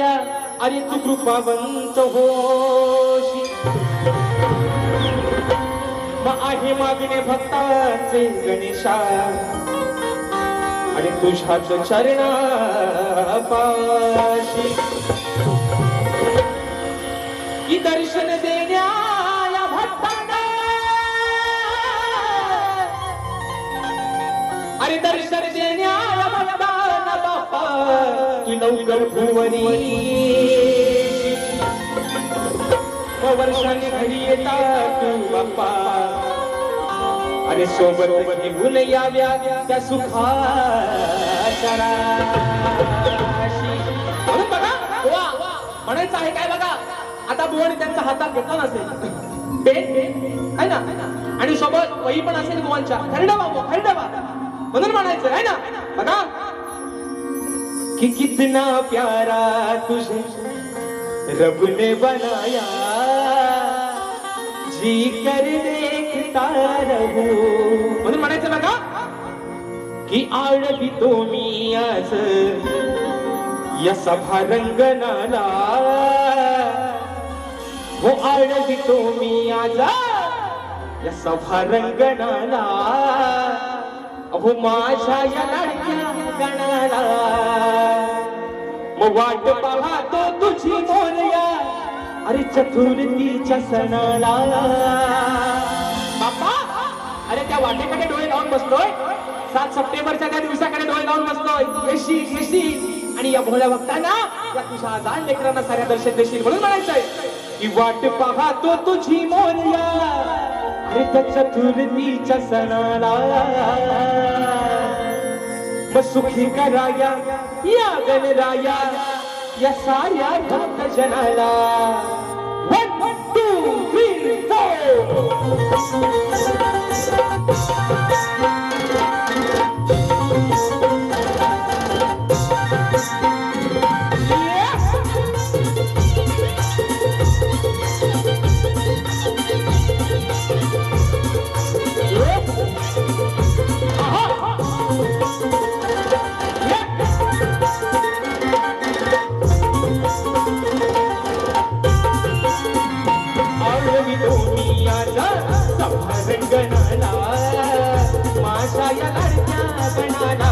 दया अरे तू कृपावंत होशी आहे मागणे भक्ताचे गणेशा आणि तुझ्याच चरणापाशी की दर्शन देण्या या भक्तांना अरे दर्शन देण्या या भक्तांना बापा तू लवकर भुवनी वर्षाने घरी येता तू बाप्पा अरे सोबत निभून याव्या त्या सुखाच्या राशी. म्हणून बघा वा म्हणायचं आहे काय बघा आता बुवाने त्यांच्या हातात घेतला नसेल पेन आहे ना आणि सोबत वही पण असेल बुवांच्या खरडवा म्हणून म्हणायचं आहे ना बघा कि कितना प्यारा तुझे रब ने बनाया जी कर देखता रहूं म्हणून म्हणायचं बघा की आळवी तो मी आज या सभा रंगनाला हो आळवी तो मी आज या सभा रंगनाला अहो माझ्या या लाडक्या गणाला मग वाट पाहतो तुझी मोरया अरे चतुर्थीच्या सणाला बाप्पा अरे त्या वाटेकडे डोळे लावून बसतोय 7 सप्टेंबरच्या त्या दिवसाकडे डोळे लावून बसतोय येशील आणि या भोळ्या भक्तांना या तुझ्या आजान लेकरांना साऱ्या दर्शन देशील म्हणून म्हणायचंय की वाट पाहतो तुझी मोरया अरे त्या चतुर्थीच्या सणाला मग सुखी कराया या गणराया या साऱ्या भक्त जनाला 1 2 3 रंगनाला माझ्या या लाडक्या गणाला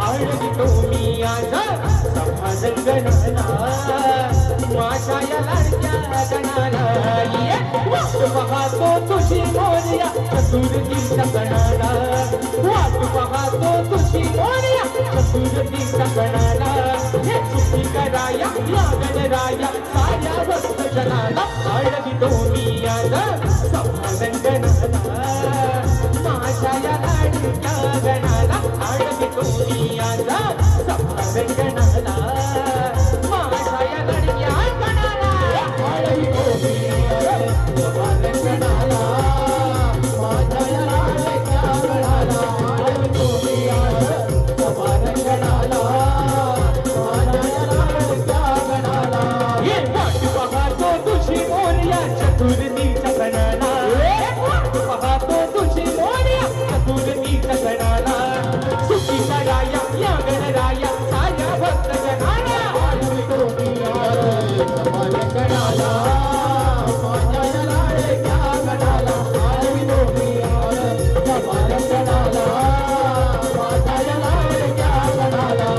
आळवी तो मी आज सभा रंगनाला माझ्या या लाडक्या गणाला वाट पाहतो तुझी मोरया चतुर्थीच्या सणाला वाट पाहतो तुझी मोरया चतुर्थीच्या सणाला हे सुखी कराया या गणराया साऱ्या भक्त जनाला आळवी तो मी आज सभा रंगनाला माझ्या या लाडक्या गणाला आळवी तो मी आज सभा रंगनाला माझ्या या लाडक्या गणाला आळवी तो मी सभा रंगनाला माझ्या या लाडक्या गणाला आळवी तो मी सभा रंगनाला माझ्या या लाडक्या गणाला हे वाट पाहतो तुझी मोरया चतुर्थीच्या सणाला पाहतो तुझी मोरया चतुर्थीच्या सणाला सुखी कराया या गणराया साऱ्या भक्त जनाला आळवी तो मी सभा रंगनाला माझ्या या लाडक्या गणाला आळवी तो मी सभा रंगनाला माझ्या या लाडक्या गणाला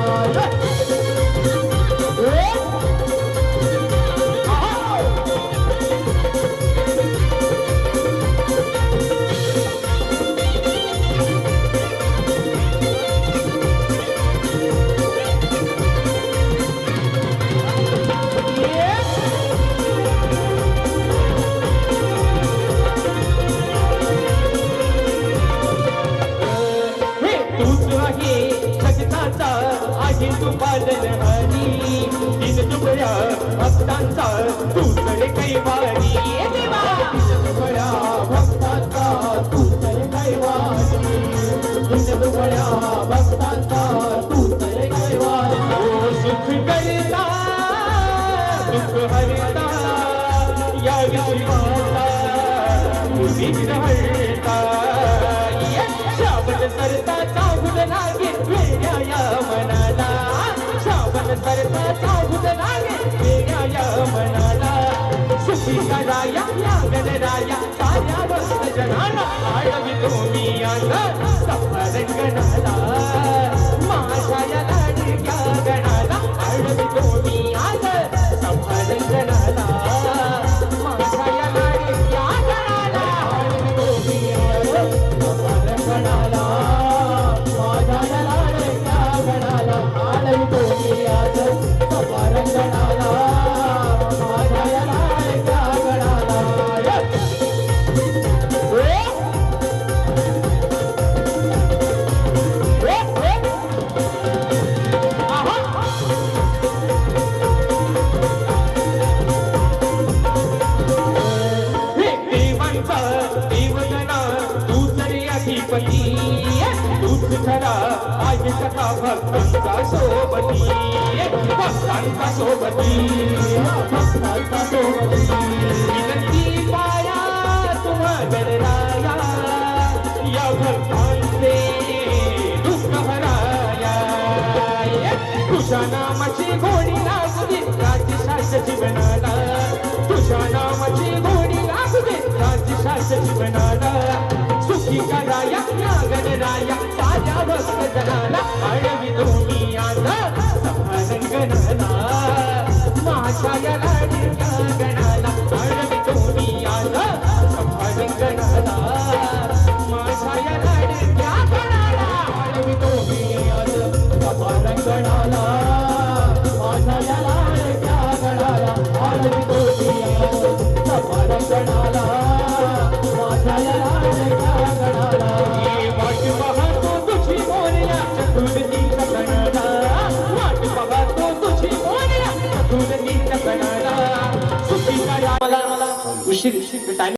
आहे तू पालनहारी दिन दुबळ्या भक्तांचा तू तर कैवारी देवा दुबळ्या भक्तांचा तू तर कैवारी दिन दुबळ्या भक्तांचा तू तर कैवारी सुख करता सुख हरता या विश्वासा तुझी हरता श्रावण सरता चाहून लागे वेड्या या मनाला श्रावण सरता चाहून लागे जनाला आळवी तुम्ही आता सफरंगणाला माझ्या या लाडक्या गणाला आळवी तुम्ही आता सफरंगणाला माझ्या या लाडक्या गणाला आळवी तुम्ही आता सफरंगणाला माझ्या या लाडक्या गणाला आळवी तुम्ही आता सफरंगणाला माझ्या या लाडक्या गणाला तूच खरा आहे कथा भक्तांचा सोबती भक्तांचा सोबती भक्तांचा सोबती विनंती पाया तुम्हा गणराया या भक्तांचे दुःख हराया तुझ्या नामाची घोडी लागू दे राज्यशास जीवनाला तुझ्या नामाची घोडी लागू दे राज्यशास जीवनाला सुखी कराया गणराया साऱ्या भक्त जनाला आळवी तुम्ही आता सफरंगणाला माझ्या या लाडक्या गणाला आळवी तुम्ही आता सफरंगणाला माझ्या या लाडक्या गणाला आळवी तुम्ही आता सफरंगणाला माझ्या या लाडक्या गणाला आळवी तुम्ही आता सफरंगणाला माझ्या या लाडक्या गणाला वाट पाहतो तुझी मोरया चतुर्थीचा गणाला वाट पाहतो तुझी मोरया चतुर्थीचा गणाला सुखी करा मला उशीर टाइम